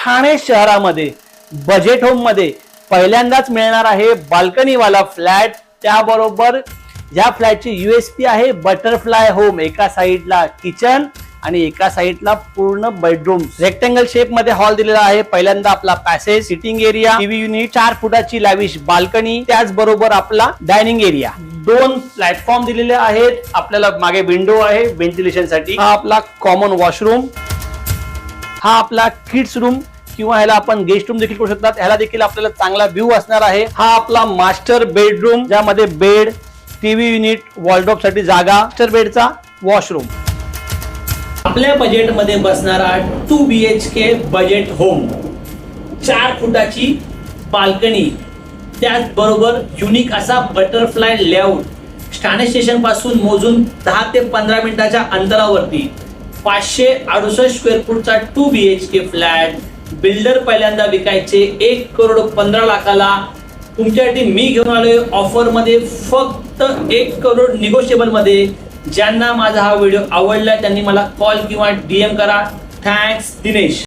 ठाणे शहरामध्ये budget home मध्ये पहिल्यांदाच मिळणार आहे बाल्कनीवाला फ्लॅट। त्याबरोबर या फ्लॅटची यूएसपी आहे बटरफ्लाय होम। एका साइडला किचन आणि एका साइडला पूर्ण बेडरूम, रेक्टेंगल शेप मध्ये हॉल दिलेला आहे। पहिल्यांदा आपला passage, sitting area, TV unit, 4 फुटाची लॅविश बाल्कनी, त्याचबरोबर आपला डायनिंग एरिया, 2 प्लॅटफॉर्म दिलेले आहेत। आपल्याला मागे विंडो आहे व्हेंटिलेशन साठी। हा आपला कॉमन वॉशरूम, हा आपला किड्स रूम किंवा ह्याला आपण गेस्ट रूम देखील करू शकतात। ह्याला देखील आपल्याला चांगला व्ह्यू असणार आहे। हा आपला मास्टर बेडरूम, ज्यामध्ये बेड, टीव्ही युनिट, वॉर्डरोब साठी जागा, मास्टर बेडचा वॉशरूम। आपल्या बजेट मध्ये बसणारा 2 BHK बजेट होम, 4 फुटाची बाल्कनी, त्याचबरोबर युनिक असा बटरफ्लाय लेआउट, ठाणे स्टेशन पासून मोजून 10 ते 15 मिनिटाच्या अंतरावरती 568 स्क्वेअर फूटचा 2 BHK फ्लॅट बिल्डर पहिल्यांदा विकायचे 1,15,00,000ला। तुमच्यासाठी मी घेऊन आलोय ऑफर मध्ये फक्त 1 करोड निगोशिएबल मध्ये। ज्यांना माझा हा व्हिडिओ आवडला त्यांनी मला कॉल किंवा DM करा। थँक्स दिनेश।